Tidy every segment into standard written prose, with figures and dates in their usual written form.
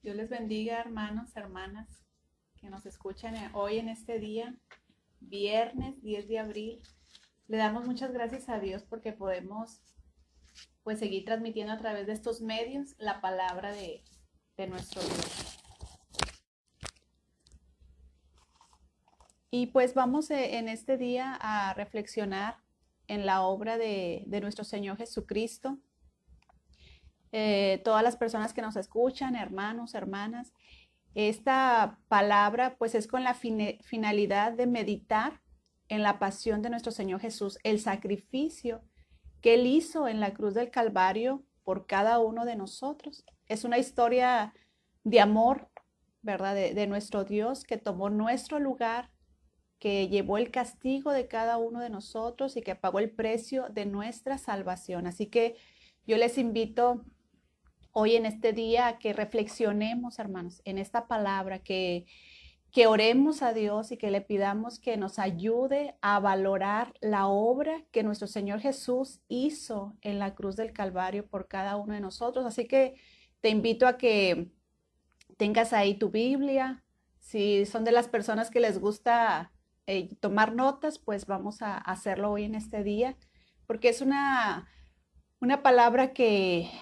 Dios les bendiga, hermanos, hermanas, que nos escuchan hoy en este día, viernes 10 de abril. Le damos muchas gracias a Dios porque podemos pues seguir transmitiendo a través de estos medios la palabra de nuestro Dios. Y pues vamos en este día a reflexionar en la obra de nuestro Señor Jesucristo. Todas las personas que nos escuchan, hermanos, hermanas, esta palabra pues es con la finalidad de meditar en la pasión de nuestro Señor Jesús, el sacrificio que Él hizo en la cruz del Calvario por cada uno de nosotros. Es una historia de amor, ¿verdad? De nuestro Dios que tomó nuestro lugar, que llevó el castigo de cada uno de nosotros y que pagó el precio de nuestra salvación. Así que yo les invito hoy en este día a que reflexionemos, hermanos, en esta palabra, que oremos a Dios y que le pidamos que nos ayude a valorar la obra que nuestro Señor Jesús hizo en la cruz del Calvario por cada uno de nosotros. Así que te invito a que tengas ahí tu Biblia. Si son de las personas que les gusta tomar notas, pues vamos a hacerlo hoy en este día, porque es una palabra que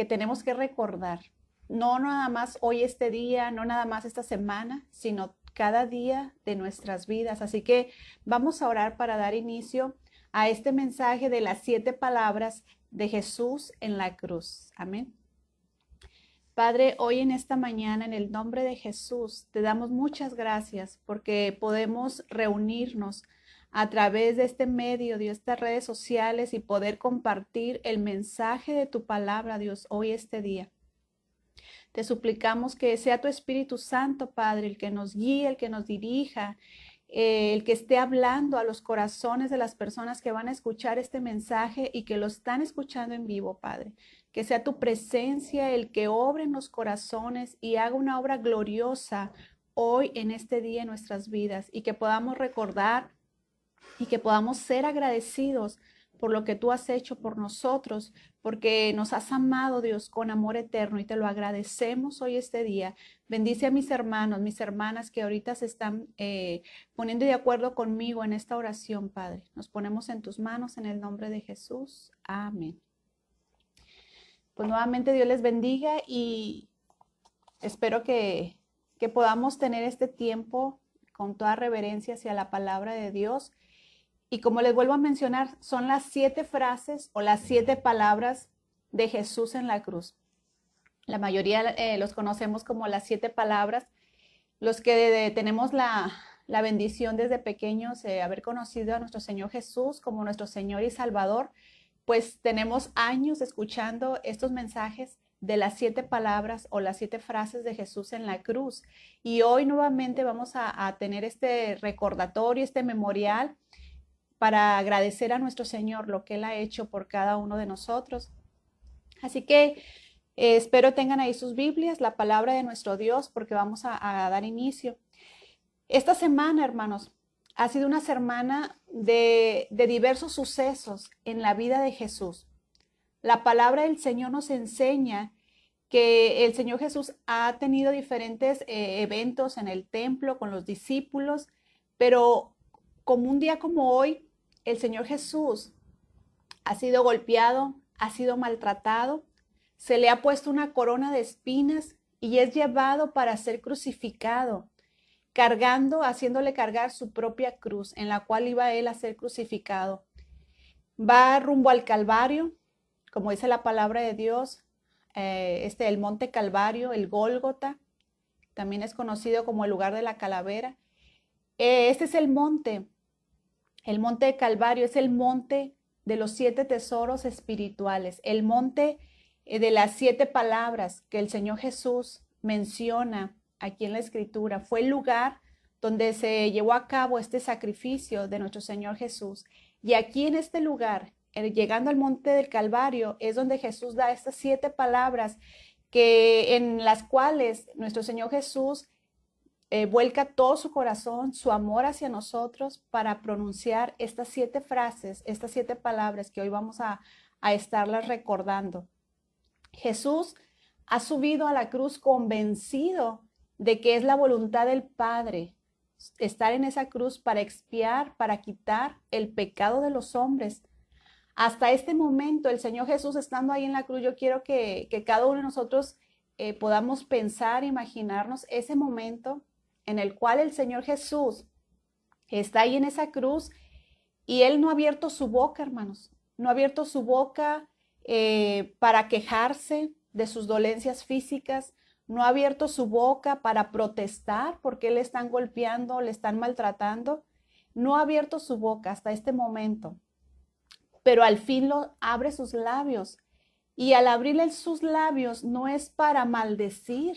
tenemos que recordar. No nada más hoy este día, no nada más esta semana, sino cada día de nuestras vidas. Así que vamos a orar para dar inicio a este mensaje de las 7 palabras de Jesús en la cruz. Amén. Padre, hoy en esta mañana, en el nombre de Jesús, te damos muchas gracias porque podemos reunirnos a través de este medio, de estas redes sociales y poder compartir el mensaje de tu palabra, Dios, hoy este día. Te suplicamos que sea tu Espíritu Santo, Padre, el que nos guíe, el que nos dirija, el que esté hablando a los corazones de las personas que van a escuchar este mensaje y que lo están escuchando en vivo, Padre. Que sea tu presencia el que obre en los corazones y haga una obra gloriosa hoy en este día en nuestras vidas y que podamos recordar y que podamos ser agradecidos por lo que tú has hecho por nosotros, porque nos has amado, Dios, con amor eterno y te lo agradecemos hoy este día. Bendice a mis hermanos, mis hermanas que ahorita se están poniendo de acuerdo conmigo en esta oración, Padre. Nos ponemos en tus manos en el nombre de Jesús. Amén. Pues nuevamente Dios les bendiga y espero que podamos tener este tiempo con toda reverencia hacia la palabra de Dios. Y como les vuelvo a mencionar, son las 7 frases o las 7 palabras de Jesús en la cruz. La mayoría los conocemos como las 7 palabras. Los que tenemos la bendición desde pequeños de haber conocido a nuestro Señor Jesús como nuestro Señor y Salvador, pues tenemos años escuchando estos mensajes de las 7 palabras o las 7 frases de Jesús en la cruz. Y hoy nuevamente vamos a tener este recordatorio, este memorial, para agradecer a nuestro Señor lo que Él ha hecho por cada uno de nosotros. Así que espero tengan ahí sus Biblias, la palabra de nuestro Dios, porque vamos a dar inicio. Esta semana, hermanos, ha sido una semana de diversos sucesos en la vida de Jesús. La palabra del Señor nos enseña que el Señor Jesús ha tenido diferentes eventos en el templo con los discípulos, pero como un día como hoy, el Señor Jesús ha sido golpeado, ha sido maltratado, se le ha puesto una corona de espinas y es llevado para ser crucificado, cargando, haciéndole cargar su propia cruz en la cual iba él a ser crucificado. Va rumbo al Calvario, como dice la palabra de Dios, el monte Calvario, el Gólgota, también es conocido como el lugar de la calavera. Este es el monte de Calvario, es el monte de los 7 tesoros espirituales, el monte de las 7 palabras que el Señor Jesús menciona aquí en la Escritura. Fue el lugar donde se llevó a cabo este sacrificio de nuestro Señor Jesús. Y aquí en este lugar, llegando al monte del Calvario, es donde Jesús da estas 7 palabras en las cuales nuestro Señor Jesús vuelca todo su corazón, su amor hacia nosotros para pronunciar estas 7 frases, estas 7 palabras que hoy vamos a estarlas recordando. Jesús ha subido a la cruz convencido de que es la voluntad del Padre estar en esa cruz para expiar, para quitar el pecado de los hombres. Hasta este momento, el Señor Jesús estando ahí en la cruz, yo quiero que cada uno de nosotros podamos pensar, imaginarnos ese momento en el cual el Señor Jesús está ahí en esa cruz y Él no ha abierto su boca, hermanos, no ha abierto su boca para quejarse de sus dolencias físicas, no ha abierto su boca para protestar porque le están golpeando, le están maltratando, no ha abierto su boca hasta este momento, pero al fin lo abre sus labios. Y al abrirle sus labios no es para maldecir,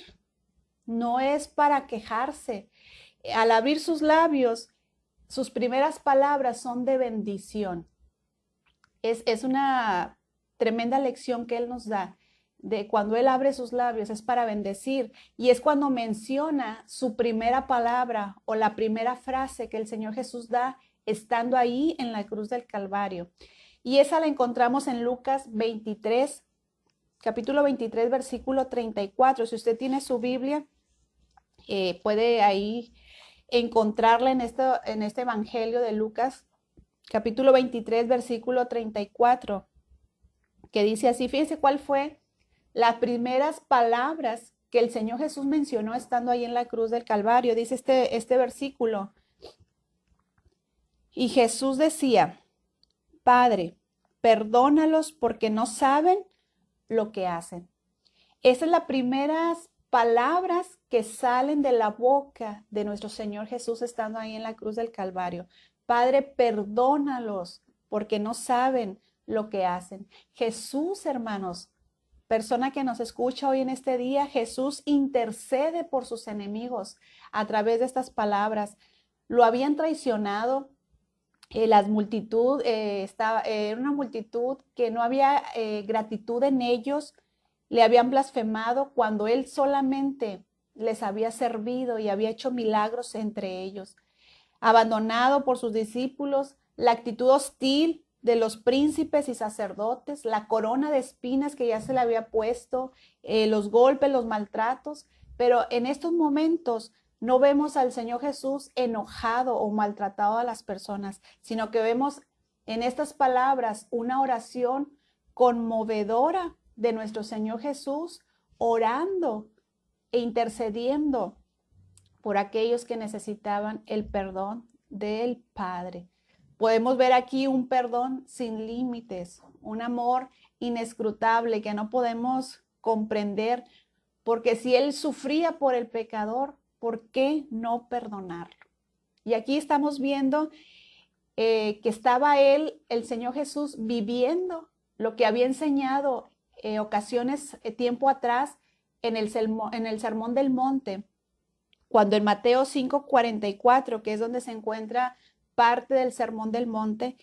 no es para quejarse. Al abrir sus labios, sus primeras palabras son de bendición. Es una tremenda lección que Él nos da. De cuando Él abre sus labios es para bendecir. Y es cuando menciona su primera palabra o la primera frase que el Señor Jesús da estando ahí en la cruz del Calvario. Y esa la encontramos en Lucas 23, capítulo 23, versículo 34. Si usted tiene su Biblia, puede ahí encontrarla en este Evangelio de Lucas, capítulo 23, versículo 34, que dice así. Fíjense cuál fue las primeras palabras que el Señor Jesús mencionó estando ahí en la cruz del Calvario. Dice este versículo. Y Jesús decía: Padre, perdónalos porque no saben lo que hacen. Esas son las primeras palabras que salen de la boca de nuestro Señor Jesús estando ahí en la cruz del Calvario. Padre, perdónalos porque no saben lo que hacen. Jesús, hermanos, persona que nos escucha hoy en este día, Jesús intercede por sus enemigos a través de estas palabras. Lo habían traicionado. La multitud era una multitud que no había gratitud en ellos, le habían blasfemado cuando Él solamente les había servido y había hecho milagros entre ellos. Abandonado por sus discípulos, la actitud hostil de los príncipes y sacerdotes, la corona de espinas que ya se le había puesto, los golpes, los maltratos, pero en estos momentos no vemos al Señor Jesús enojado o maltratado a las personas, sino que vemos en estas palabras una oración conmovedora de nuestro Señor Jesús, orando e intercediendo por aquellos que necesitaban el perdón del Padre. Podemos ver aquí un perdón sin límites, un amor inescrutable que no podemos comprender, porque si Él sufría por el pecador, ¿por qué no perdonarlo? Y aquí estamos viendo que estaba Él, el Señor Jesús, viviendo lo que había enseñado ocasiones, tiempo atrás, en el Sermón del Monte, cuando en Mateo 5:44, que es donde se encuentra parte del Sermón del Monte,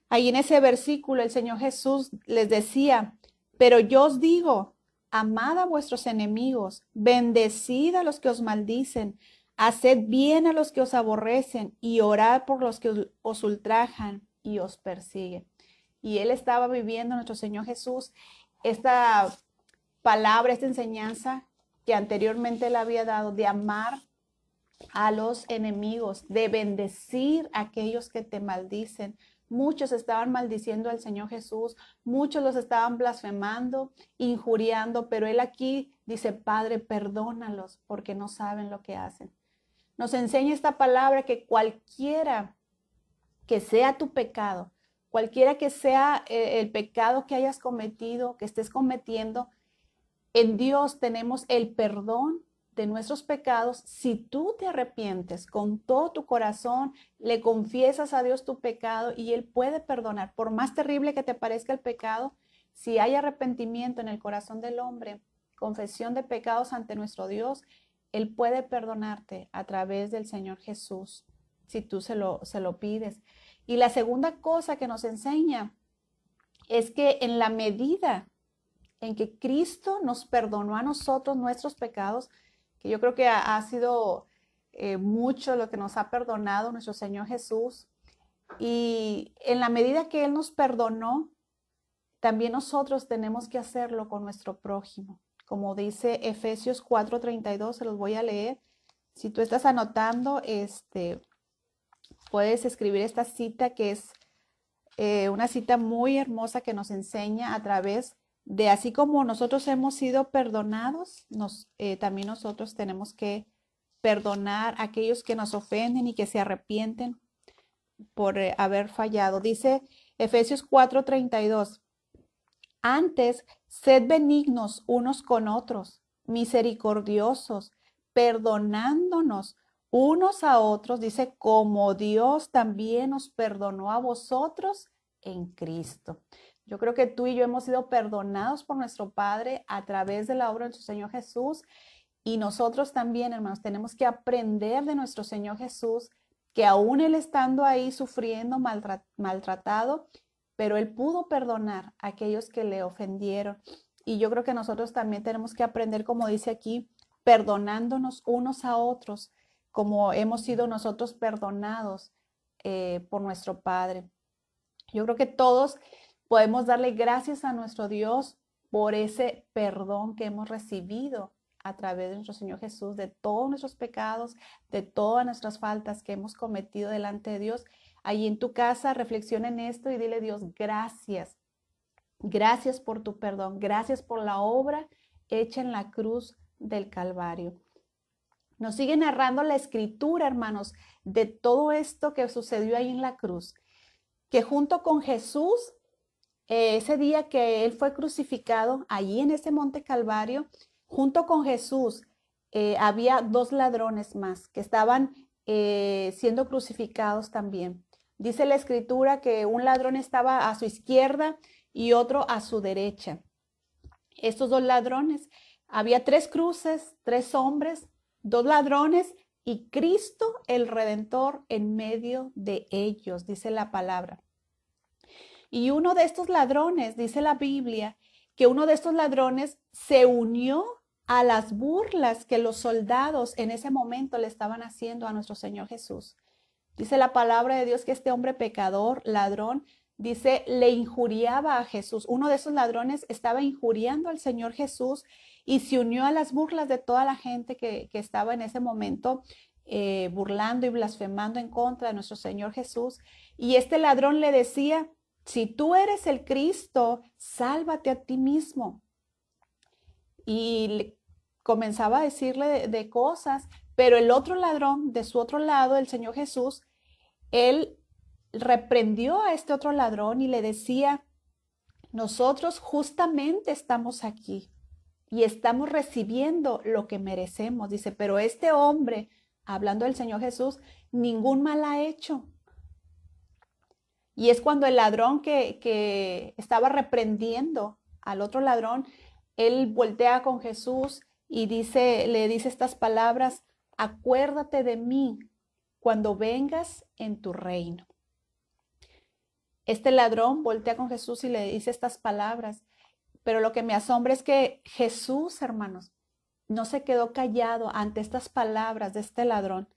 ahí en ese versículo el Señor Jesús les decía: pero yo os digo, amad a vuestros enemigos, bendecid a los que os maldicen, haced bien a los que os aborrecen y orad por los que os ultrajan y os persiguen. Y Él estaba viviendo, nuestro Señor Jesús, esta palabra, esta enseñanza que anteriormente le había dado, de amar a los enemigos, de bendecir a aquellos que te maldicen. Muchos estaban maldiciendo al Señor Jesús, muchos los estaban blasfemando, injuriando, pero Él aquí dice: Padre, perdónalos porque no saben lo que hacen. Nos enseña esta palabra que cualquiera que sea tu pecado, cualquiera que sea el pecado que hayas cometido, que estés cometiendo, en Dios tenemos el perdón de nuestros pecados. Si tú te arrepientes con todo tu corazón, le confiesas a Dios tu pecado y Él puede perdonar. Por más terrible que te parezca el pecado, si hay arrepentimiento en el corazón del hombre, confesión de pecados ante nuestro Dios, Él puede perdonarte a través del Señor Jesús, si tú se lo pides. Y la segunda cosa que nos enseña es que en la medida en que Cristo nos perdonó a nosotros nuestros pecados, que yo creo que ha sido mucho lo que nos ha perdonado nuestro Señor Jesús, y en la medida que Él nos perdonó, también nosotros tenemos que hacerlo con nuestro prójimo, como dice Efesios 4:32, se los voy a leer. Si tú estás anotando, puedes escribir esta cita que es una cita muy hermosa que nos enseña a través de así como nosotros hemos sido perdonados, también nosotros tenemos que perdonar a aquellos que nos ofenden y que se arrepienten por haber fallado. Dice Efesios 4:32, antes, sed benignos unos con otros, misericordiosos, perdonándonos unos a otros, dice, como Dios también nos perdonó a vosotros en Cristo. Yo creo que tú y yo hemos sido perdonados por nuestro Padre a través de la obra de nuestro Señor Jesús. Y nosotros también, hermanos, tenemos que aprender de nuestro Señor Jesús, que aún Él estando ahí sufriendo, maltratado, pero Él pudo perdonar a aquellos que le ofendieron. Y yo creo que nosotros también tenemos que aprender, como dice aquí, perdonándonos unos a otros, como hemos sido nosotros perdonados por nuestro Padre. Yo creo que todos podemos darle gracias a nuestro Dios por ese perdón que hemos recibido a través de nuestro Señor Jesús, de todos nuestros pecados, de todas nuestras faltas que hemos cometido delante de Dios. Allí en tu casa, reflexiona en esto y dile, Dios, gracias. Gracias por tu perdón. Gracias por la obra hecha en la cruz del Calvario. Nos sigue narrando la escritura, hermanos, de todo esto que sucedió ahí en la cruz. Que junto con Jesús, ese día que Él fue crucificado, allí en ese monte Calvario, junto con Jesús, había dos ladrones más que estaban siendo crucificados también. Dice la escritura que un ladrón estaba a su izquierda y otro a su derecha. Estos dos ladrones, había tres cruces, tres hombres, dos ladrones y Cristo el Redentor en medio de ellos, dice la palabra. Y uno de estos ladrones, dice la Biblia, que uno de estos ladrones se unió a las burlas que los soldados en ese momento le estaban haciendo a nuestro Señor Jesús. Dice la palabra de Dios que este hombre pecador, ladrón, dice, le injuriaba a Jesús. Uno de esos ladrones estaba injuriando al Señor Jesús y se unió a las burlas de toda la gente que estaba en ese momento burlando y blasfemando en contra de nuestro Señor Jesús. Y este ladrón le decía, si tú eres el Cristo, sálvate a ti mismo. Y comenzaba a decirle de cosas, pero el otro ladrón, de su otro lado, el Señor Jesús, él reprendió a este otro ladrón y le decía, nosotros justamente estamos aquí y estamos recibiendo lo que merecemos. Dice, pero este hombre, hablando del Señor Jesús, ningún mal ha hecho. Y es cuando el ladrón que estaba reprendiendo al otro ladrón, él voltea con Jesús y le dice estas palabras, acuérdate de mí cuando vengas en tu reino. Este ladrón voltea con Jesús y le dice estas palabras, pero lo que me asombra es que Jesús, hermanos, no se quedó callado ante estas palabras de este ladrón.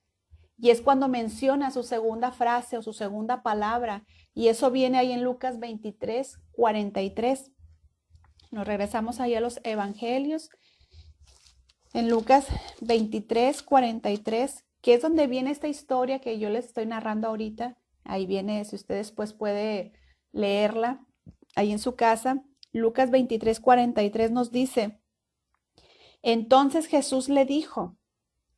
Y es cuando menciona su segunda frase o su segunda palabra, y eso viene ahí en Lucas 23:43. Nos regresamos ahí a los evangelios. En Lucas 23:43, que es donde viene esta historia que yo les estoy narrando ahorita. Ahí viene, si usted después puede leerla ahí en su casa. Lucas 23:43 nos dice, entonces Jesús le dijo,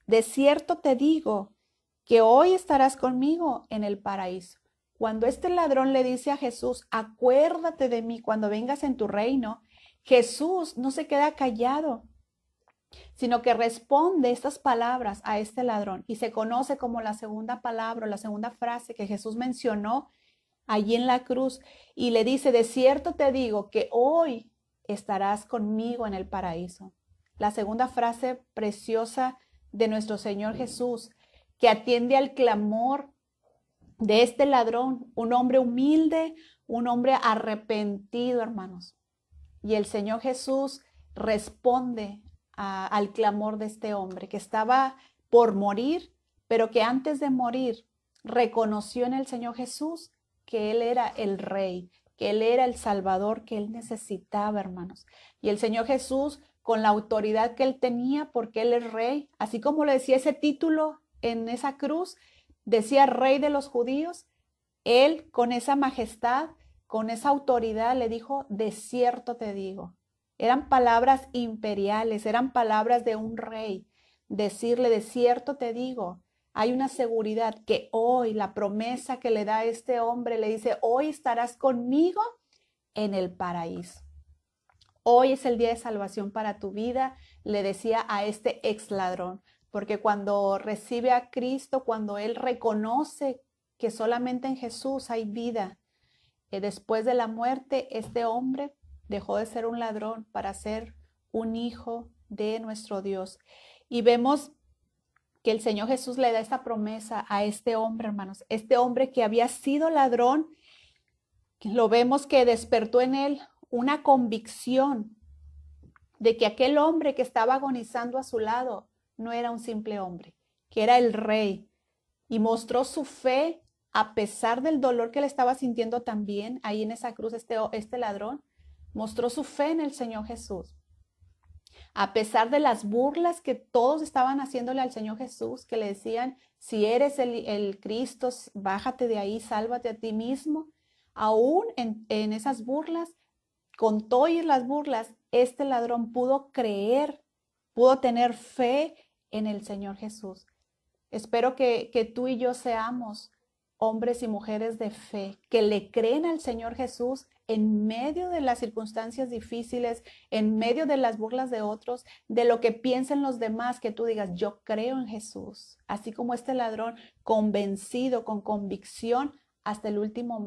de cierto te digo que hoy estarás conmigo en el paraíso. Cuando este ladrón le dice a Jesús, acuérdate de mí cuando vengas en tu reino, Jesús no se queda callado, sino que responde estas palabras a este ladrón y se conoce como la segunda palabra, la segunda frase que Jesús mencionó allí en la cruz y le dice, de cierto te digo que hoy estarás conmigo en el paraíso. La segunda frase preciosa de nuestro Señor Jesús, que atiende al clamor de este ladrón, un hombre humilde, un hombre arrepentido, hermanos. Y el Señor Jesús responde al clamor de este hombre que estaba por morir, pero que antes de morir reconoció en el Señor Jesús que Él era el Rey, que Él era el Salvador que Él necesitaba, hermanos. Y el Señor Jesús con la autoridad que él tenía, porque él es rey, así como le decía ese título en esa cruz, decía rey de los judíos, él con esa majestad, con esa autoridad le dijo, de cierto te digo. Eran palabras imperiales, eran palabras de un rey. Decirle, de cierto te digo, hay una seguridad que hoy la promesa que le da a este hombre le dice, hoy estarás conmigo en el paraíso. Hoy es el día de salvación para tu vida, le decía a este ex ladrón, porque cuando recibe a Cristo, cuando él reconoce que solamente en Jesús hay vida, después de la muerte, este hombre dejó de ser un ladrón para ser un hijo de nuestro Dios. Y vemos que el Señor Jesús le da esta promesa a este hombre, hermanos, este hombre que había sido ladrón, lo vemos que despertó en él una convicción de que aquel hombre que estaba agonizando a su lado no era un simple hombre, que era el rey, y mostró su fe a pesar del dolor que le estaba sintiendo también ahí en esa cruz este ladrón, mostró su fe en el Señor Jesús. A pesar de las burlas que todos estaban haciéndole al Señor Jesús, que le decían, si eres el Cristo, bájate de ahí, sálvate a ti mismo, aún en esas burlas, con todas las burlas, este ladrón pudo creer, pudo tener fe en el Señor Jesús. Espero que tú y yo seamos hombres y mujeres de fe, que le creen al Señor Jesús en medio de las circunstancias difíciles, en medio de las burlas de otros, de lo que piensen los demás, que tú digas, yo creo en Jesús, así como este ladrón, convencido, con convicción, hasta el último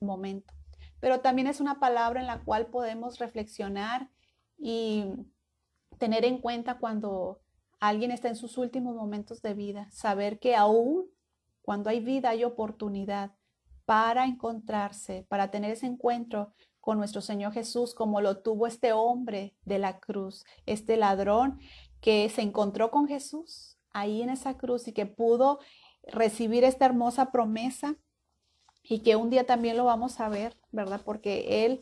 momento. Pero también es una palabra en la cual podemos reflexionar y tener en cuenta cuando alguien está en sus últimos momentos de vida, saber que aún cuando hay vida hay oportunidad para encontrarse, para tener ese encuentro con nuestro Señor Jesús, como lo tuvo este hombre de la cruz, este ladrón que se encontró con Jesús ahí en esa cruz y que pudo recibir esta hermosa promesa y que un día también lo vamos a ver, ¿verdad? Porque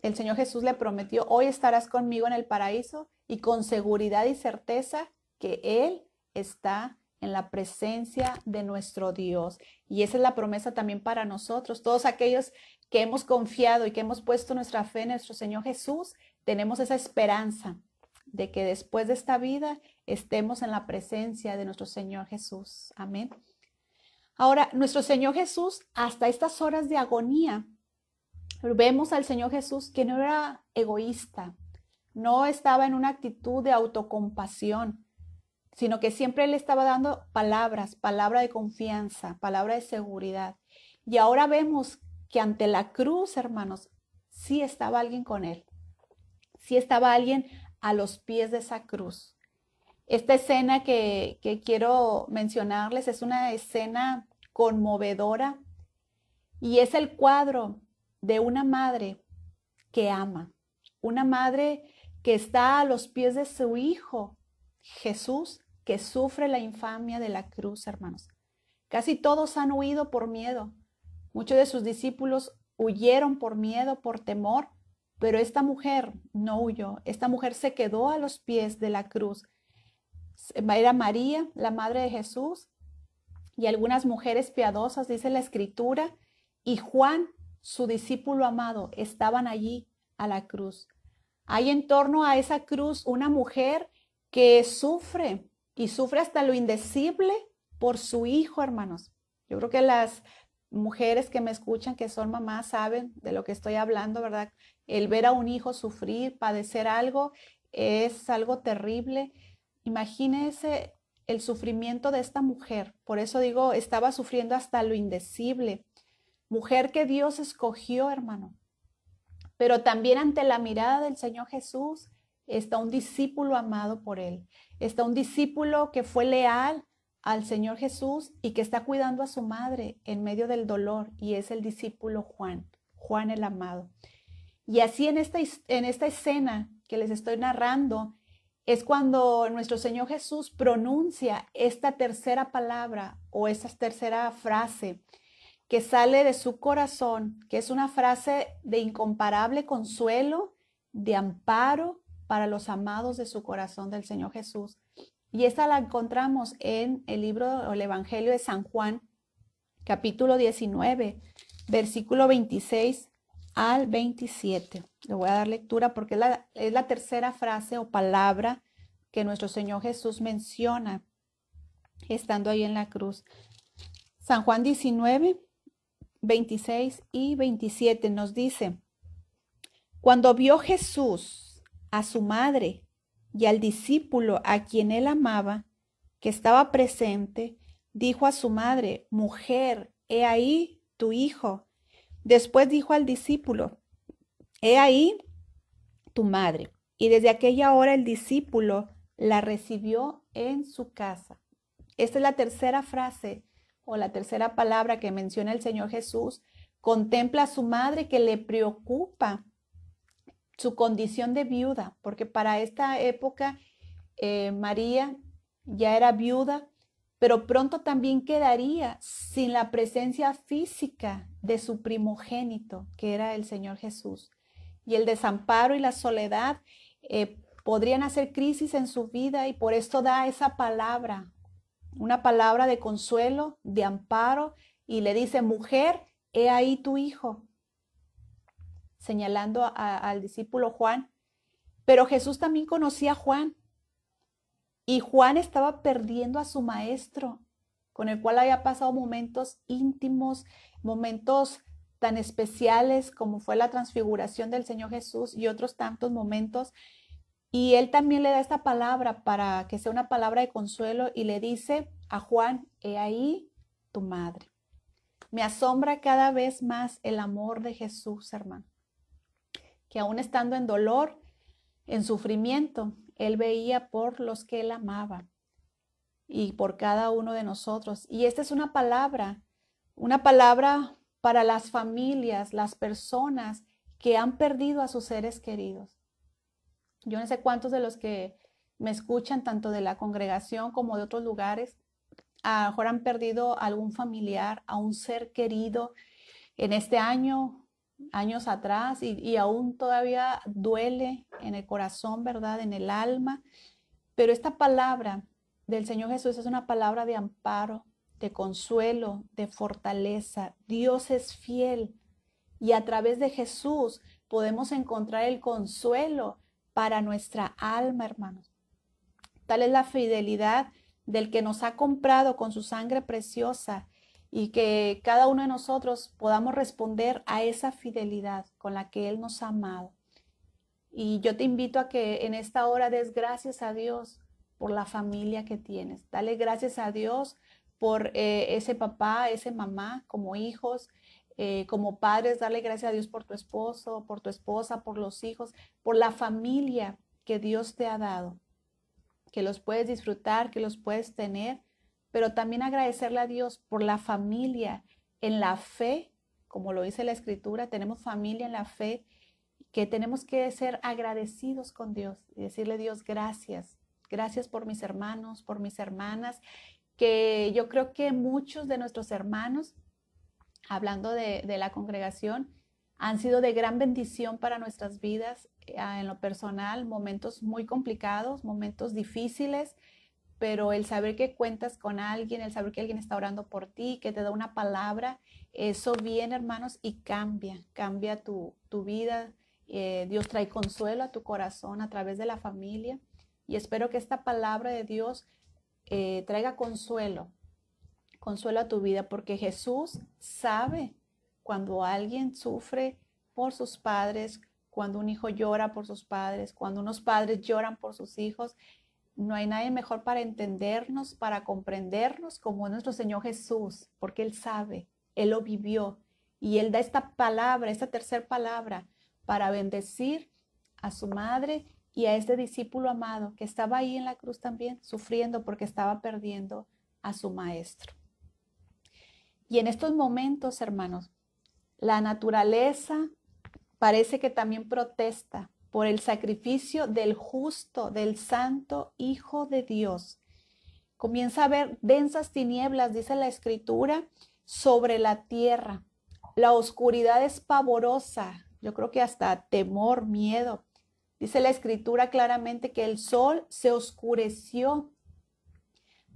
el Señor Jesús le prometió, hoy estarás conmigo en el paraíso y con seguridad y certeza que Él está en la presencia de nuestro Dios. Y esa es la promesa también para nosotros. Todos aquellos que hemos confiado y que hemos puesto nuestra fe en nuestro Señor Jesús, tenemos esa esperanza de que después de esta vida estemos en la presencia de nuestro Señor Jesús. Amén. Ahora, nuestro Señor Jesús, hasta estas horas de agonía, vemos al Señor Jesús que no era egoísta, no estaba en una actitud de autocompasión, sino que siempre Él estaba dando palabras, palabra de confianza, palabra de seguridad. Y ahora vemos que ante la cruz, hermanos, sí estaba alguien con Él, sí estaba alguien a los pies de esa cruz. Esta escena que quiero mencionarles es una escena conmovedora y es el cuadro de una madre que ama, una madre que está a los pies de su hijo Jesús, que sufre la infamia de la cruz, hermanos. Casi todos han huido por miedo. Muchos de sus discípulos huyeron por miedo, por temor, pero esta mujer no huyó. Esta mujer se quedó a los pies de la cruz. Era María, la madre de Jesús, y algunas mujeres piadosas, dice la Escritura, y Juan, su discípulo amado, estaban allí a la cruz. Hay en torno a esa cruz una mujer que sufre y sufre hasta lo indecible por su hijo, hermanos. Yo creo que las mujeres que me escuchan, que son mamás, saben de lo que estoy hablando, ¿verdad? El ver a un hijo sufrir, padecer algo, es algo terrible. Imagínense el sufrimiento de esta mujer. Por eso digo, estaba sufriendo hasta lo indecible. Mujer que Dios escogió, hermano. Pero también ante la mirada del Señor Jesús está un discípulo amado por Él. Está un discípulo que fue leal al Señor Jesús y que está cuidando a su madre en medio del dolor. Y es el discípulo Juan, Juan el amado. Y así en esta escena que les estoy narrando, es cuando nuestro Señor Jesús pronuncia esta tercera palabra o esta tercera frase que sale de su corazón, que es una frase de incomparable consuelo, de amparo, para los amados de su corazón del Señor Jesús. Y esta la encontramos en el libro o el Evangelio de San Juan, capítulo 19, versículo 26 al 27. Le voy a dar lectura porque es la tercera frase o palabra que nuestro Señor Jesús menciona estando ahí en la cruz. San Juan 19, 26 y 27 nos dice: cuando vio Jesús a su madre y al discípulo a quien él amaba, que estaba presente, dijo a su madre: mujer, he ahí tu hijo. Después dijo al discípulo: he ahí tu madre. Y desde aquella hora el discípulo la recibió en su casa. Esta es la tercera frase o la tercera palabra que menciona el Señor Jesús. Contempla a su madre, que le preocupa su condición de viuda, porque para esta época María ya era viuda, pero pronto también quedaría sin la presencia física de su primogénito, que era el Señor Jesús. Y el desamparo y la soledad podrían hacer crisis en su vida, y por esto da esa palabra, una palabra de consuelo, de amparo, y le dice: mujer, he ahí tu hijo, señalando al discípulo Juan. Pero Jesús también conocía a Juan, y Juan estaba perdiendo a su maestro, con el cual había pasado momentos íntimos, momentos tan especiales como fue la transfiguración del Señor Jesús y otros tantos momentos. Y él también le da esta palabra para que sea una palabra de consuelo, y le dice a Juan: he ahí tu madre. Me asombra cada vez más el amor de Jesús, hermano, que aún estando en dolor, en sufrimiento, él veía por los que él amaba y por cada uno de nosotros. Y esta es una palabra para las familias, las personas que han perdido a sus seres queridos. Yo no sé cuántos de los que me escuchan, tanto de la congregación como de otros lugares, a lo mejor han perdido a algún familiar, a un ser querido en este año, años atrás, y aún todavía duele en el corazón, ¿verdad? En el alma. Pero esta palabra del Señor Jesús es una palabra de amparo, de consuelo, de fortaleza. Dios es fiel, y a través de Jesús podemos encontrar el consuelo para nuestra alma, hermanos. Tal es la fidelidad del que nos ha comprado con su sangre preciosa, y que cada uno de nosotros podamos responder a esa fidelidad con la que Él nos ha amado. Y yo te invito a que en esta hora des gracias a Dios por la familia que tienes. Dale gracias a Dios por ese papá, esa mamá, como hijos, como padres. Dale gracias a Dios por tu esposo, por tu esposa, por los hijos, por la familia que Dios te ha dado, que los puedes disfrutar, que los puedes tener, pero también agradecerle a Dios por la familia en la fe, como lo dice la Escritura. Tenemos familia en la fe, que tenemos que ser agradecidos con Dios y decirle: Dios, gracias, gracias por mis hermanos, por mis hermanas, que yo creo que muchos de nuestros hermanos, hablando de la congregación, han sido de gran bendición para nuestras vidas. En lo personal, momentos muy complicados, momentos difíciles, pero el saber que cuentas con alguien, el saber que alguien está orando por ti, que te da una palabra, eso viene, hermanos, y cambia tu vida. Dios trae consuelo a tu corazón a través de la familia, y espero que esta palabra de Dios traiga consuelo a tu vida, porque Jesús sabe cuando alguien sufre por sus padres, cuando un hijo llora por sus padres, cuando unos padres lloran por sus hijos. No hay nadie mejor para entendernos, para comprendernos, como nuestro Señor Jesús, porque Él sabe, Él lo vivió, y Él da esta palabra, esta tercera palabra, para bendecir a su madre y a este discípulo amado que estaba ahí en la cruz también, sufriendo porque estaba perdiendo a su maestro. Y en estos momentos, hermanos, la naturaleza parece que también protesta por el sacrificio del justo, del santo Hijo de Dios. Comienza a haber densas tinieblas, dice la Escritura, sobre la tierra. La oscuridad es pavorosa, yo creo que hasta temor, miedo. Dice la escritura claramente que el sol se oscureció.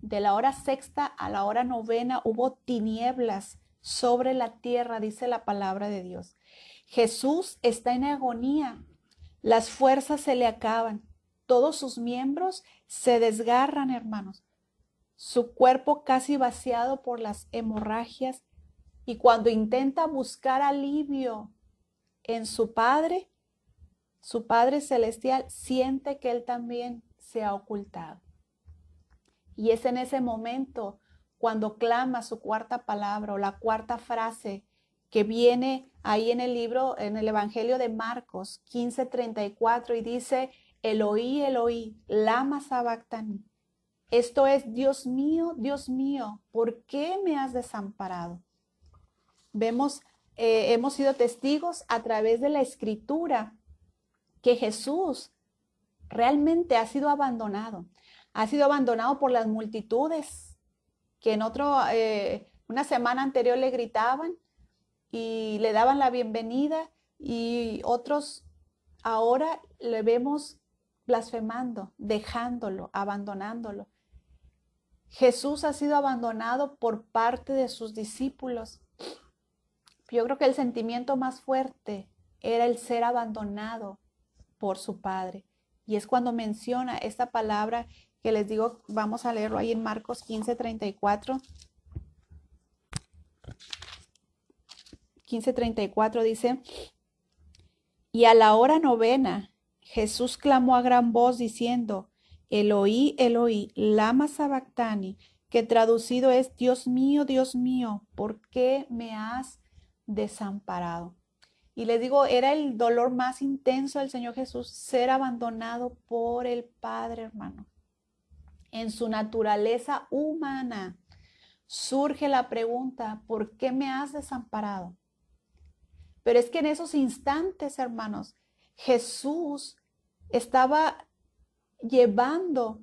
De la hora sexta a la hora novena hubo tinieblas sobre la tierra, dice la palabra de Dios. Jesús está en agonía. Las fuerzas se le acaban. Todos sus miembros se desgarran, hermanos. Su cuerpo casi vaciado por las hemorragias. Y cuando intenta buscar alivio en su Padre Celestial, siente que Él también se ha ocultado. Y es en ese momento cuando clama su cuarta palabra o la cuarta frase que viene ahí en el libro, en el Evangelio de Marcos 15:34 y dice, Eloí, Eloí, lama sabactani. Esto es, Dios mío, ¿por qué me has desamparado? Vemos, hemos sido testigos a través de la Escritura que Jesús realmente ha sido abandonado. Ha sido abandonado por las multitudes que en una semana anterior le gritaban y le daban la bienvenida, y otros ahora le vemos blasfemando, dejándolo, abandonándolo. Jesús ha sido abandonado por parte de sus discípulos. Yo creo que el sentimiento más fuerte era el ser abandonado por su Padre. Y es cuando menciona esta palabra que les digo, vamos a leerlo ahí en Marcos 15:34. 15:34 dice, y a la hora novena Jesús clamó a gran voz diciendo, Eloí, Eloí, lama sabactani, que traducido es, Dios mío, ¿por qué me has desamparado? Y les digo, era el dolor más intenso del Señor Jesús, ser abandonado por el Padre, hermano. En su naturaleza humana surge la pregunta, ¿por qué me has desamparado? Pero es que en esos instantes, hermanos, Jesús estaba llevando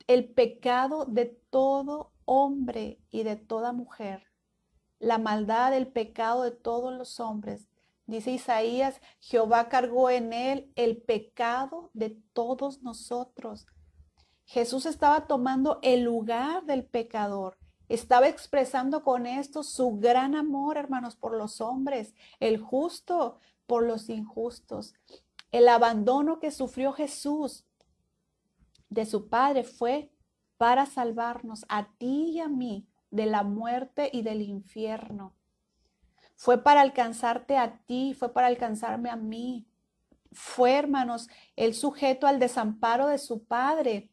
el pecado de todo hombre y de toda mujer, la maldad, el pecado de todos los hombres. Dice Isaías, Jehová cargó en él el pecado de todos nosotros. Jesús estaba tomando el lugar del pecador. Estaba expresando con esto su gran amor, hermanos, por los hombres, el justo por los injustos. El abandono que sufrió Jesús de su Padre fue para salvarnos a ti y a mí de la muerte y del infierno. Fue para alcanzarte a ti, fue para alcanzarme a mí. Fue, hermanos, el sujeto al desamparo de su Padre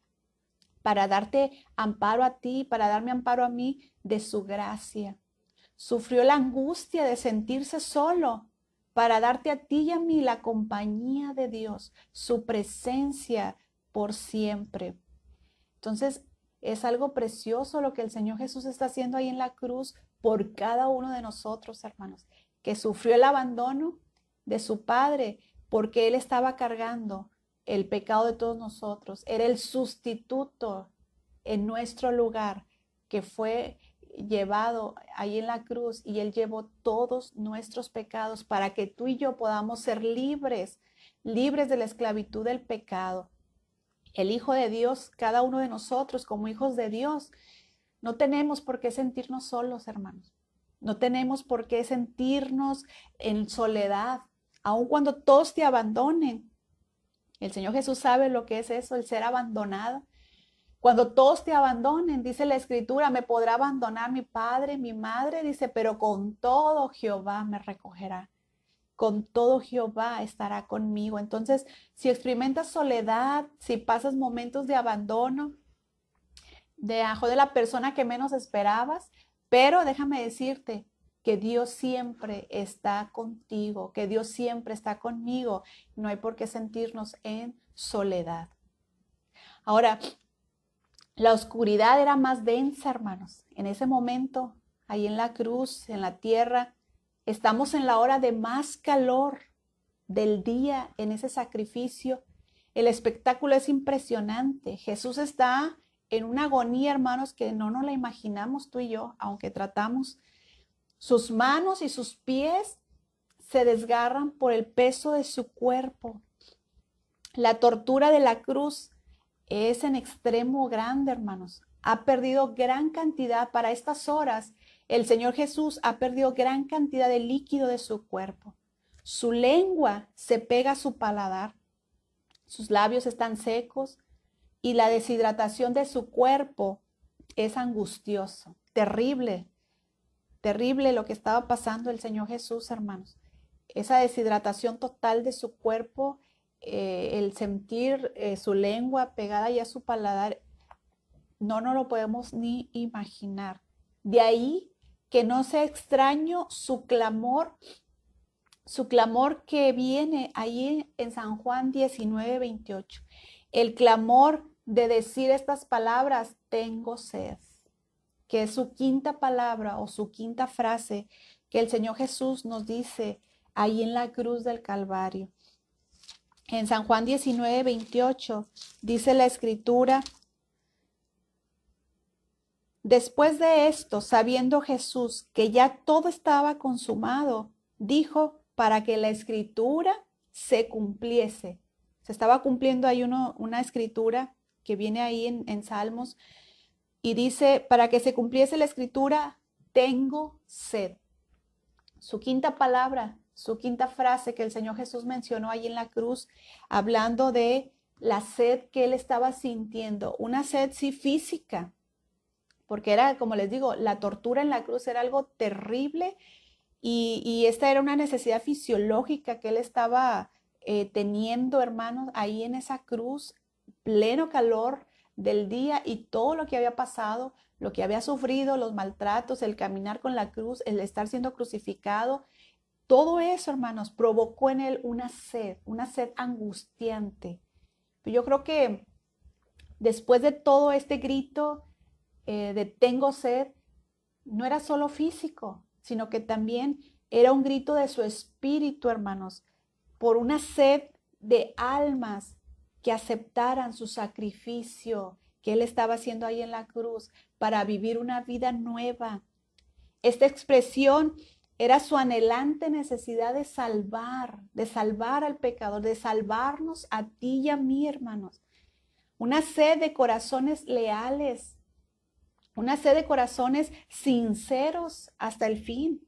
para darte amparo a ti, para darme amparo a mí de su gracia. Sufrió la angustia de sentirse solo para darte a ti y a mí la compañía de Dios, su presencia por siempre. Entonces, es algo precioso lo que el Señor Jesús está haciendo ahí en la cruz por cada uno de nosotros, hermanos, que sufrió el abandono de su Padre porque Él estaba cargando el pecado de todos nosotros. Era el sustituto en nuestro lugar que fue llevado ahí en la cruz, y Él llevó todos nuestros pecados para que tú y yo podamos ser libres, libres de la esclavitud del pecado. El Hijo de Dios, cada uno de nosotros como hijos de Dios, no tenemos por qué sentirnos solos, hermanos. No tenemos por qué sentirnos en soledad, aun cuando todos te abandonen. El Señor Jesús sabe lo que es eso, el ser abandonado. Cuando todos te abandonen, dice la Escritura, me podrá abandonar mi padre, mi madre, dice, pero con todo Jehová me recogerá. Con todo Jehová estará conmigo. Entonces, si experimentas soledad, si pasas momentos de abandono, de la persona que menos esperabas, pero déjame decirte que Dios siempre está contigo, que Dios siempre está conmigo. No hay por qué sentirnos en soledad. Ahora, la oscuridad era más densa, hermanos. En ese momento, ahí en la cruz, en la tierra, estamos en la hora de más calor del día en ese sacrificio. El espectáculo es impresionante. Jesús está en una agonía, hermanos, que no nos la imaginamos tú y yo, aunque tratamos. Sus manos y sus pies se desgarran por el peso de su cuerpo. La tortura de la cruz es en extremo grande, hermanos. Ha perdido gran cantidad para estas horas. El Señor Jesús ha perdido gran cantidad de líquido de su cuerpo. Su lengua se pega a su paladar. Sus labios están secos y la deshidratación de su cuerpo es angustioso. Terrible, terrible lo que estaba pasando el Señor Jesús, hermanos. Esa deshidratación total de su cuerpo, el sentir su lengua pegada ya a su paladar, no nos lo podemos ni imaginar. De ahí que no sea extraño su clamor que viene ahí en San Juan 19:28. El clamor de decir estas palabras, tengo sed, que es su quinta palabra o su quinta frase que el Señor Jesús nos dice ahí en la cruz del Calvario. En San Juan 19:28 dice la Escritura: después de esto, sabiendo Jesús que ya todo estaba consumado, dijo, para que la Escritura se cumpliese. Se estaba cumpliendo ahí una Escritura que viene ahí en Salmos y dice, para que se cumpliese la Escritura, tengo sed. Su quinta palabra, su quinta frase que el Señor Jesús mencionó ahí en la cruz, hablando de la sed que él estaba sintiendo, una sed sí física, porque era, como les digo, la tortura en la cruz era algo terrible y esta era una necesidad fisiológica que él estaba teniendo, hermanos, ahí en esa cruz, pleno calor del día y todo lo que había pasado, lo que había sufrido, los maltratos, el caminar con la cruz, el estar siendo crucificado, todo eso, hermanos, provocó en él una sed angustiante. Yo creo que después de todo este grito de tengo sed, no era solo físico, sino que también era un grito de su espíritu, hermanos, por una sed de almas que aceptaran su sacrificio que él estaba haciendo ahí en la cruz para vivir una vida nueva. Esta expresión era su anhelante necesidad de salvar al pecador, de salvarnos a ti y a mí, hermanos. Una sed de corazones leales, una sed de corazones sinceros hasta el fin,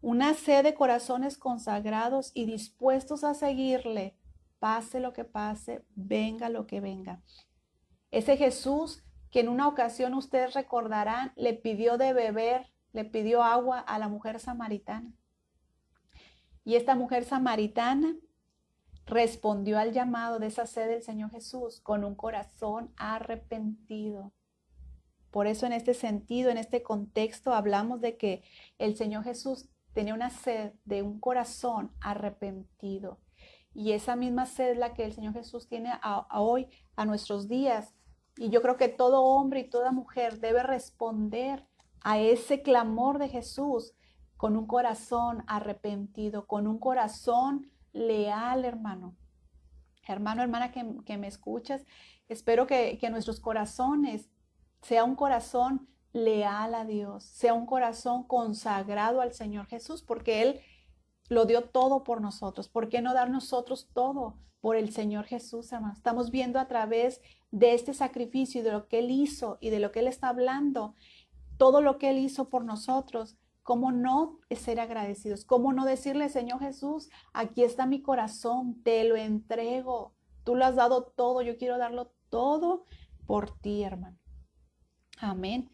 una sed de corazones consagrados y dispuestos a seguirle, pase lo que pase, venga lo que venga. Ese Jesús que en una ocasión ustedes recordarán, le pidió de beber, le pidió agua a la mujer samaritana. Y esta mujer samaritana respondió al llamado de esa sed del Señor Jesús con un corazón arrepentido. Por eso en este sentido, en este contexto, hablamos de que el Señor Jesús tenía una sed de un corazón arrepentido. Y esa misma sed es la que el Señor Jesús tiene hoy, a nuestros días. Y yo creo que todo hombre y toda mujer debe responder a ese clamor de Jesús con un corazón arrepentido, con un corazón leal, hermano. Hermano, hermana que me escuchas, espero que nuestros corazones sea un corazón leal a Dios, sea un corazón consagrado al Señor Jesús, porque Él lo dio todo por nosotros. ¿Por qué no dar nosotros todo por el Señor Jesús, hermanos? Estamos viendo a través de este sacrificio y de lo que Él hizo y de lo que Él está hablando, todo lo que Él hizo por nosotros. ¿Cómo no ser agradecidos? ¿Cómo no decirle, Señor Jesús, aquí está mi corazón, te lo entrego, tú lo has dado todo, yo quiero darlo todo por ti, hermano? Amén.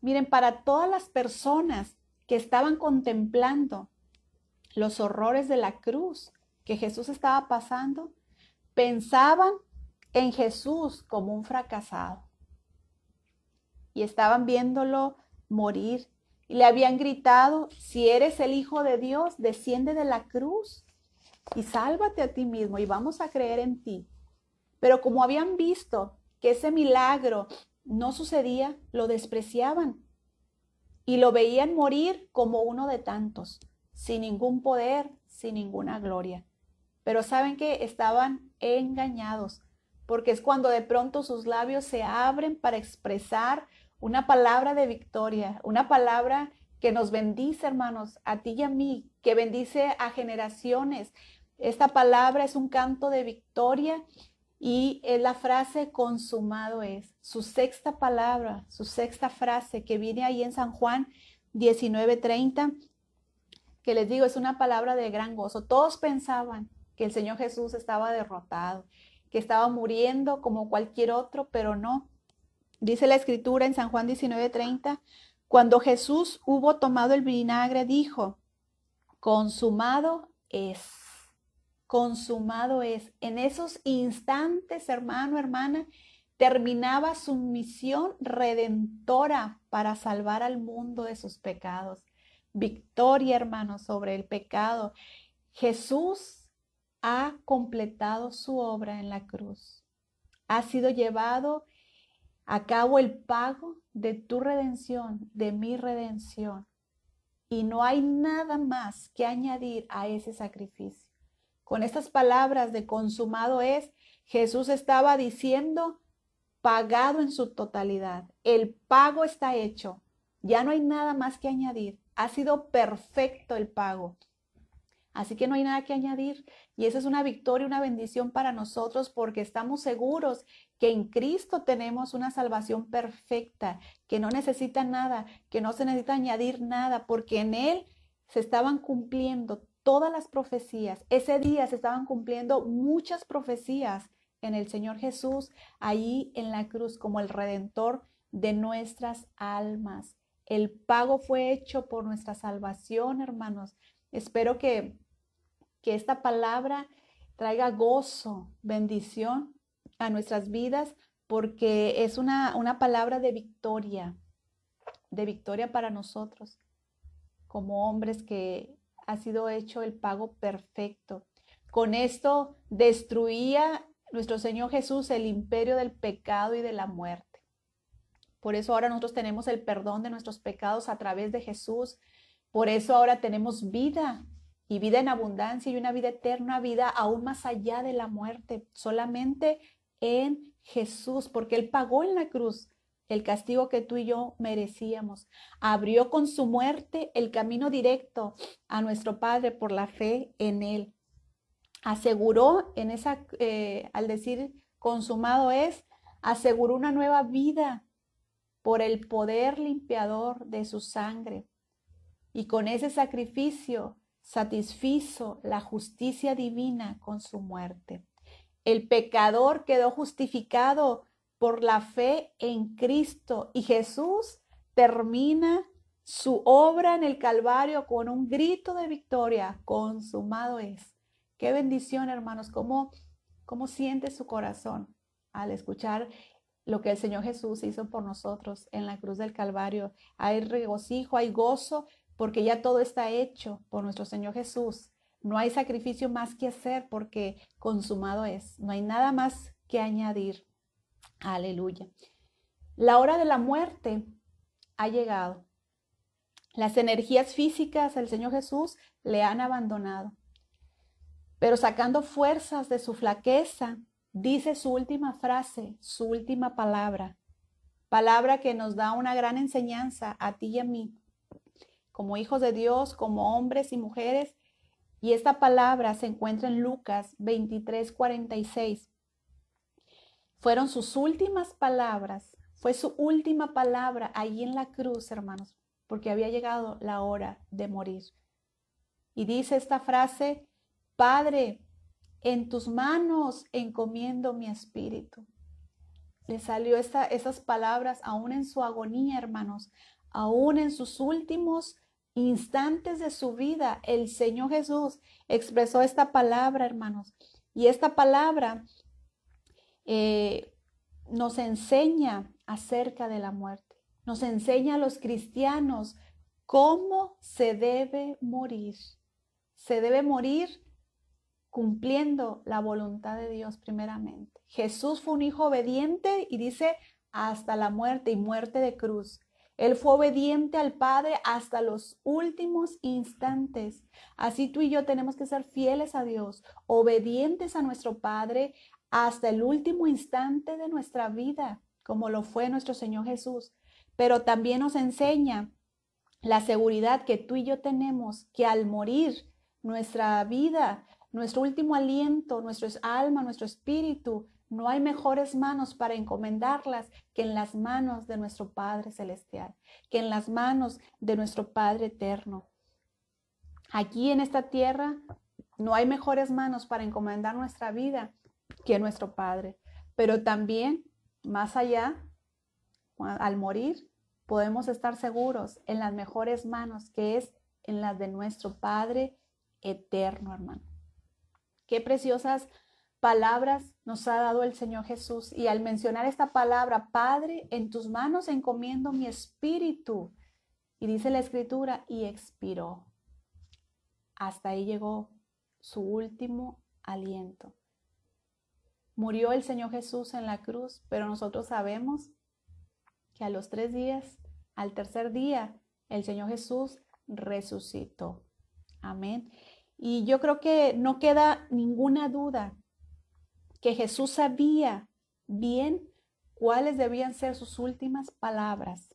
Miren, para todas las personas que estaban contemplando los horrores de la cruz que Jesús estaba pasando, pensaban en Jesús como un fracasado y estaban viéndolo morir y le habían gritado, si eres el Hijo de Dios, desciende de la cruz y sálvate a ti mismo y vamos a creer en ti. Pero como habían visto que ese milagro no sucedía, lo despreciaban y lo veían morir como uno de tantos, sin ningún poder, sin ninguna gloria. Pero saben que estaban engañados, porque es cuando de pronto sus labios se abren para expresar una palabra de victoria, una palabra que nos bendice, hermanos, a ti y a mí, que bendice a generaciones, Esta palabra es un canto de victoria y es la frase consumado es. Su sexta palabra, su sexta frase que viene ahí en San Juan 19:30, que les digo, es una palabra de gran gozo. Todos pensaban que el Señor Jesús estaba derrotado, que estaba muriendo como cualquier otro, pero no. Dice la escritura en San Juan 19:30, cuando Jesús hubo tomado el vinagre, dijo, consumado es. Consumado es. En esos instantes, hermano, hermana, terminaba su misión redentora para salvar al mundo de sus pecados. Victoria, hermano, sobre el pecado. Jesús ha completado su obra en la cruz. Ha sido llevado a cabo el pago de tu redención, de mi redención. Y no hay nada más que añadir a ese sacrificio. Con estas palabras de consumado es, Jesús estaba diciendo, pagado en su totalidad. El pago está hecho. Ya no hay nada más que añadir. Ha sido perfecto el pago. Así que no hay nada que añadir. Y eso es una victoria, una bendición para nosotros porque estamos seguros que en Cristo tenemos una salvación perfecta, que no necesita nada, que no se necesita añadir nada, porque en Él se estaban cumpliendo todas las profecías. Ese día se estaban cumpliendo muchas profecías en el Señor Jesús, ahí en la cruz, como el Redentor de nuestras almas. El pago fue hecho por nuestra salvación, hermanos. Espero que esta palabra traiga gozo, bendición a nuestras vidas, porque es una palabra de victoria para nosotros, como hombres que ha sido hecho el pago perfecto. Con esto destruía nuestro Señor Jesús el imperio del pecado y de la muerte. Por eso ahora nosotros tenemos el perdón de nuestros pecados a través de Jesús. Por eso ahora tenemos vida y vida en abundancia y una vida eterna, vida aún más allá de la muerte, solamente en Jesús, porque Él pagó en la cruz el castigo que tú y yo merecíamos. Abrió con su muerte el camino directo a nuestro Padre por la fe en Él. Aseguró en esa, al decir consumado es, aseguró una nueva vida por el poder limpiador de su sangre. Y con ese sacrificio satisfizo la justicia divina con su muerte. El pecador quedó justificado por la fe en Cristo y Jesús termina su obra en el Calvario con un grito de victoria, consumado es. Qué bendición, hermanos, cómo siente su corazón al escuchar lo que el Señor Jesús hizo por nosotros en la cruz del Calvario. Hay regocijo, hay gozo, porque ya todo está hecho por nuestro Señor Jesús. No hay sacrificio más que hacer porque consumado es. No hay nada más que añadir. Aleluya. La hora de la muerte ha llegado. Las energías físicas del Señor Jesús le han abandonado. Pero sacando fuerzas de su flaqueza, dice su última frase, su última palabra. Palabra que nos da una gran enseñanza a ti y a mí, como hijos de Dios, como hombres y mujeres. Y esta palabra se encuentra en Lucas 23:46. Fueron sus últimas palabras, fue su última palabra ahí en la cruz, hermanos, porque había llegado la hora de morir. Y dice esta frase, Padre, en tus manos encomiendo mi espíritu. Le salió esas palabras aún en su agonía, hermanos, aún en sus últimos instantes de su vida. El Señor Jesús expresó esta palabra, hermanos. Y esta palabra nos enseña acerca de la muerte. Nos enseña a los cristianos cómo se debe morir. Se debe morir cumpliendo la voluntad de Dios primeramente. Jesús fue un hijo obediente y dice hasta la muerte y muerte de cruz. Él fue obediente al Padre hasta los últimos instantes. Así tú y yo tenemos que ser fieles a Dios, obedientes a nuestro Padre hasta el último instante de nuestra vida, como lo fue nuestro Señor Jesús. Pero también nos enseña la seguridad que tú y yo tenemos, que al morir nuestra vida nuestro último aliento, nuestro alma, nuestro espíritu, no hay mejores manos para encomendarlas que en las manos de nuestro Padre Celestial, que en las manos de nuestro Padre Eterno. Aquí en esta tierra no hay mejores manos para encomendar nuestra vida que nuestro Padre, pero también más allá, al morir, podemos estar seguros en las mejores manos, que es en las de nuestro Padre Eterno, hermano. Qué preciosas palabras nos ha dado el Señor Jesús. Y al mencionar esta palabra, Padre, en tus manos encomiendo mi espíritu. Y dice la Escritura, y expiró. Hasta ahí llegó su último aliento. Murió el Señor Jesús en la cruz, pero nosotros sabemos que a los 3 días, al tercer día, el Señor Jesús resucitó. Amén. Y yo creo que no queda ninguna duda que Jesús sabía bien cuáles debían ser sus últimas palabras.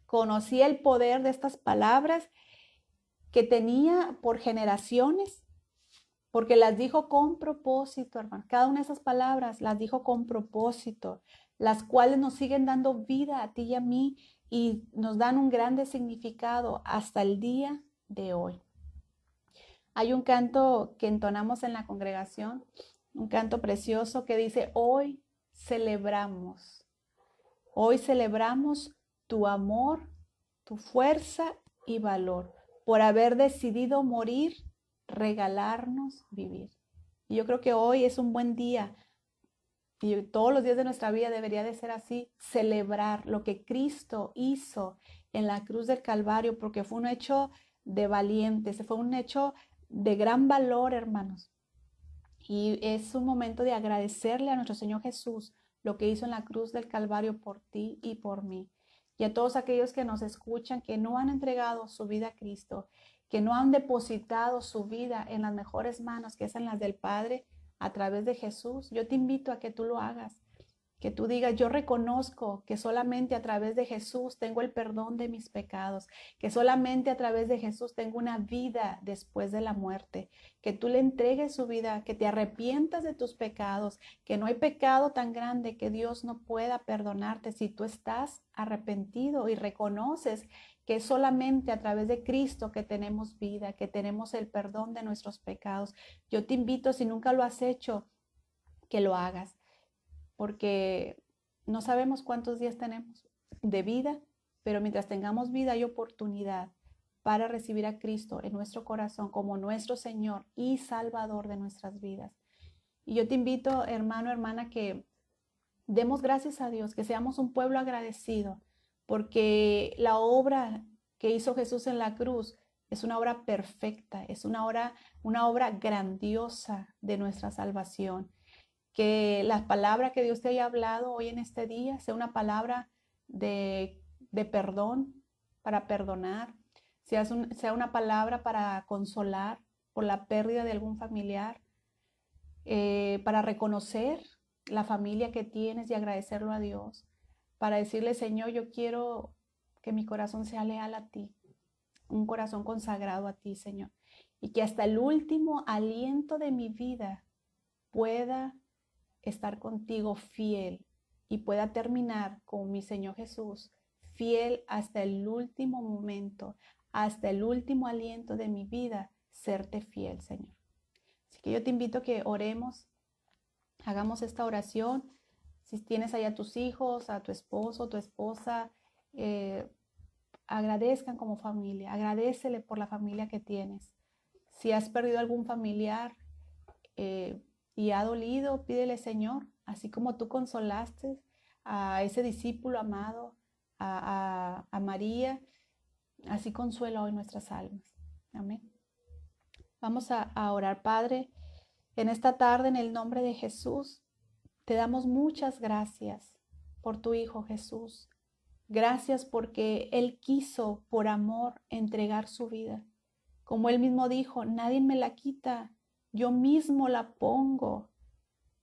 Conocía el poder de estas palabras que tenía por generaciones, porque las dijo con propósito, hermano. Cada una de esas palabras las dijo con propósito, las cuales nos siguen dando vida a ti y a mí y nos dan un grande significado hasta el día de hoy. Hay un canto que entonamos en la congregación, un canto precioso que dice, hoy celebramos tu amor, tu fuerza y valor, por haber decidido morir, regalarnos vivir. Y yo creo que hoy es un buen día, y todos los días de nuestra vida debería de ser así, celebrar lo que Cristo hizo en la cruz del Calvario, porque fue un hecho de valientes, fue un hecho de gran valor, hermanos. Y es un momento de agradecerle a nuestro Señor Jesús lo que hizo en la cruz del Calvario por ti y por mí. Y a todos aquellos que nos escuchan, que no han entregado su vida a Cristo, que no han depositado su vida en las mejores manos, que es en las del Padre, a través de Jesús, yo te invito a que tú lo hagas. Que tú digas, yo reconozco que solamente a través de Jesús tengo el perdón de mis pecados, que solamente a través de Jesús tengo una vida después de la muerte, que tú le entregues su vida, que te arrepientas de tus pecados, que no hay pecado tan grande que Dios no pueda perdonarte si tú estás arrepentido y reconoces que es solamente a través de Cristo que tenemos vida, que tenemos el perdón de nuestros pecados. Yo te invito, si nunca lo has hecho, que lo hagas, porque no sabemos cuántos días tenemos de vida, pero mientras tengamos vida hay oportunidad para recibir a Cristo en nuestro corazón como nuestro Señor y Salvador de nuestras vidas. Y yo te invito, hermano, hermana, que demos gracias a Dios, que seamos un pueblo agradecido, porque la obra que hizo Jesús en la cruz es una obra perfecta, es una obra grandiosa de nuestra salvación. Que la palabra que Dios te haya hablado hoy en este día sea una palabra de perdón, para perdonar, sea una palabra para consolar por la pérdida de algún familiar, para reconocer la familia que tienes y agradecerlo a Dios, para decirle, Señor, yo quiero que mi corazón sea leal a ti, un corazón consagrado a ti, Señor, y que hasta el último aliento de mi vida pueda estar contigo fiel y pueda terminar con mi Señor Jesús, fiel hasta el último momento, hasta el último aliento de mi vida, serte fiel, Señor. Así que yo te invito a que oremos, hagamos esta oración. Si tienes ahí a tus hijos, a tu esposo, tu esposa, agradezcan como familia, agradécele por la familia que tienes. Si has perdido algún familiar, y ha dolido, pídele, Señor, así como tú consolaste a ese discípulo amado, a María, así consuela hoy nuestras almas. Amén. Vamos a orar, Padre, en esta tarde, en el nombre de Jesús. Te damos muchas gracias por tu Hijo Jesús. Gracias porque Él quiso, por amor, entregar su vida. Como Él mismo dijo, nadie me la quita, yo mismo la pongo.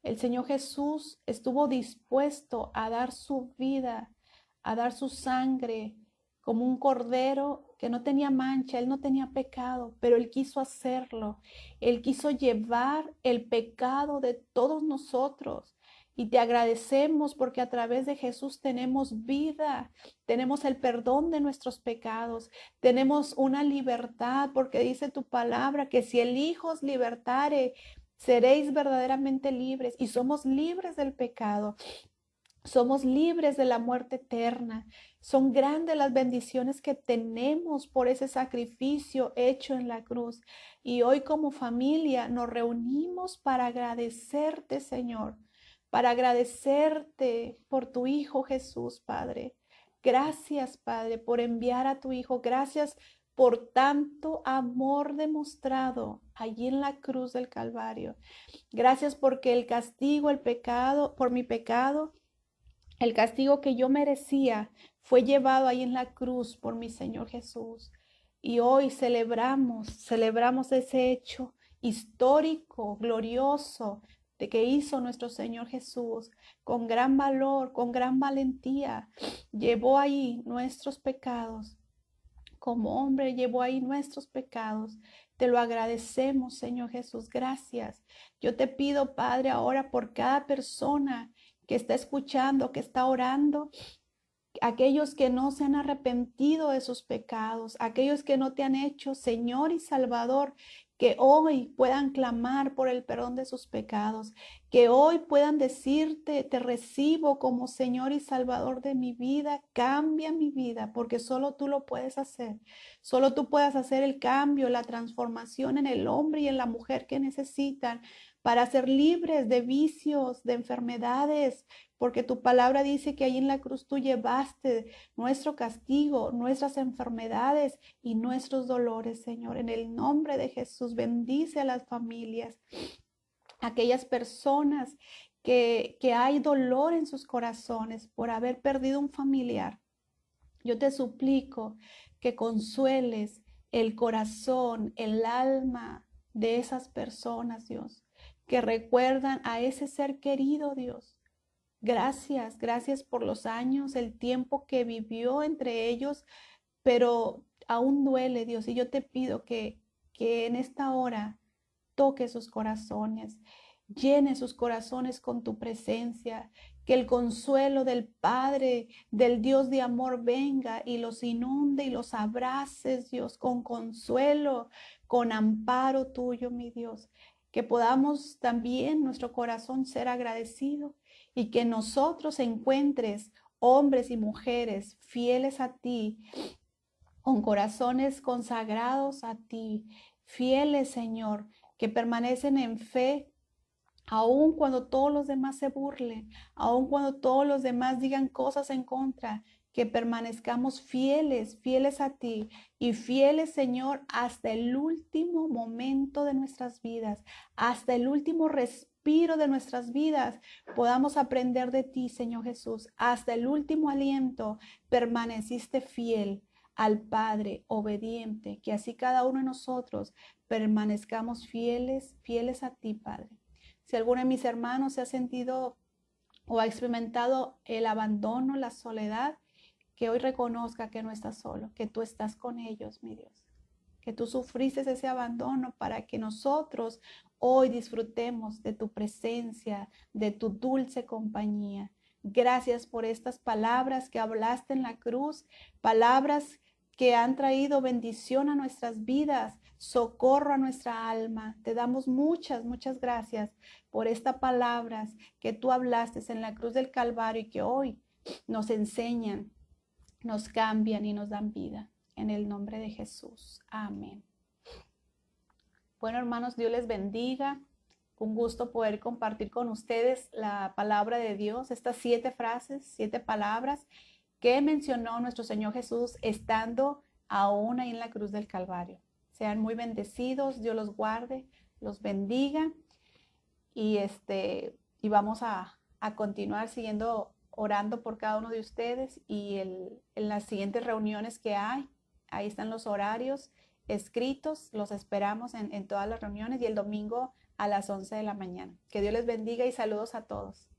El Señor Jesús estuvo dispuesto a dar su vida, a dar su sangre como un cordero que no tenía mancha, Él no tenía pecado, pero Él quiso hacerlo. Él quiso llevar el pecado de todos nosotros. Y te agradecemos porque a través de Jesús tenemos vida, tenemos el perdón de nuestros pecados, tenemos una libertad, porque dice tu palabra que si el Hijo os libertare, seréis verdaderamente libres, y somos libres del pecado. Somos libres de la muerte eterna. Son grandes las bendiciones que tenemos por ese sacrificio hecho en la cruz. Y hoy como familia nos reunimos para agradecerte, Señor, para agradecerte por tu Hijo Jesús, Padre. Gracias, Padre, por enviar a tu Hijo. Gracias por tanto amor demostrado allí en la cruz del Calvario. Gracias porque el castigo, el pecado, por mi pecado, el castigo que yo merecía fue llevado ahí en la cruz por mi Señor Jesús. Y hoy celebramos ese hecho histórico, glorioso, de que hizo nuestro Señor Jesús con gran valor, con gran valentía. Llevó ahí nuestros pecados. Como hombre llevó ahí nuestros pecados. Te lo agradecemos, Señor Jesús. Gracias. Yo te pido, Padre, ahora por cada persona que está escuchando, que está orando, aquellos que no se han arrepentido de sus pecados, aquellos que no te han hecho Señor y Salvador, que hoy puedan clamar por el perdón de sus pecados, que hoy puedan decirte, te recibo como Señor y Salvador de mi vida, cambia mi vida, porque solo tú lo puedes hacer, solo tú puedes hacer el cambio, la transformación en el hombre y en la mujer que necesitan para ser libres de vicios, de enfermedades, porque tu palabra dice que ahí en la cruz tú llevaste nuestro castigo, nuestras enfermedades y nuestros dolores, Señor. En el nombre de Jesús, bendice a las familias, aquellas personas que hay dolor en sus corazones por haber perdido un familiar. Yo te suplico que consueles el corazón, el alma de esas personas, Dios, que recuerdan a ese ser querido, Dios. Gracias, gracias por los años, el tiempo que vivió entre ellos, pero aún duele, Dios. Y yo te pido que en esta hora toque sus corazones, llene sus corazones con tu presencia, que el consuelo del Padre, del Dios de amor venga y los inunde y los abraces, Dios, con consuelo, con amparo tuyo, mi Dios. Que podamos también nuestro corazón ser agradecido y que nosotros encuentres hombres y mujeres fieles a ti, con corazones consagrados a ti, fieles, Señor, que permanecen en fe, aun cuando todos los demás se burlen, aun cuando todos los demás digan cosas en contra, que permanezcamos fieles, fieles a ti y fieles, Señor, hasta el último momento de nuestras vidas, hasta el último respiro de nuestras vidas, podamos aprender de ti, Señor Jesús. Hasta el último aliento permaneciste fiel al Padre, obediente, que así cada uno de nosotros permanezcamos fieles, fieles a ti, Padre. Si alguno de mis hermanos se ha sentido o ha experimentado el abandono, la soledad, que hoy reconozca que no está solo, que tú estás con ellos, mi Dios. Que tú sufriste ese abandono para que nosotros hoy disfrutemos de tu presencia, de tu dulce compañía. Gracias por estas palabras que hablaste en la cruz, palabras que han traído bendición a nuestras vidas, socorro a nuestra alma. Te damos muchas, muchas gracias por estas palabras que tú hablaste en la cruz del Calvario y que hoy nos enseñan, nos cambian y nos dan vida. En el nombre de Jesús. Amén. Bueno, hermanos, Dios les bendiga. Un gusto poder compartir con ustedes la palabra de Dios, estas 7 frases, 7 palabras que mencionó nuestro Señor Jesús estando aún ahí en la cruz del Calvario. Sean muy bendecidos, Dios los guarde, los bendiga y vamos a continuar siguiendo orando por cada uno de ustedes y en las siguientes reuniones que hay, ahí están los horarios escritos, los esperamos en todas las reuniones y el domingo a las 11 de la mañana. Que Dios les bendiga y saludos a todos.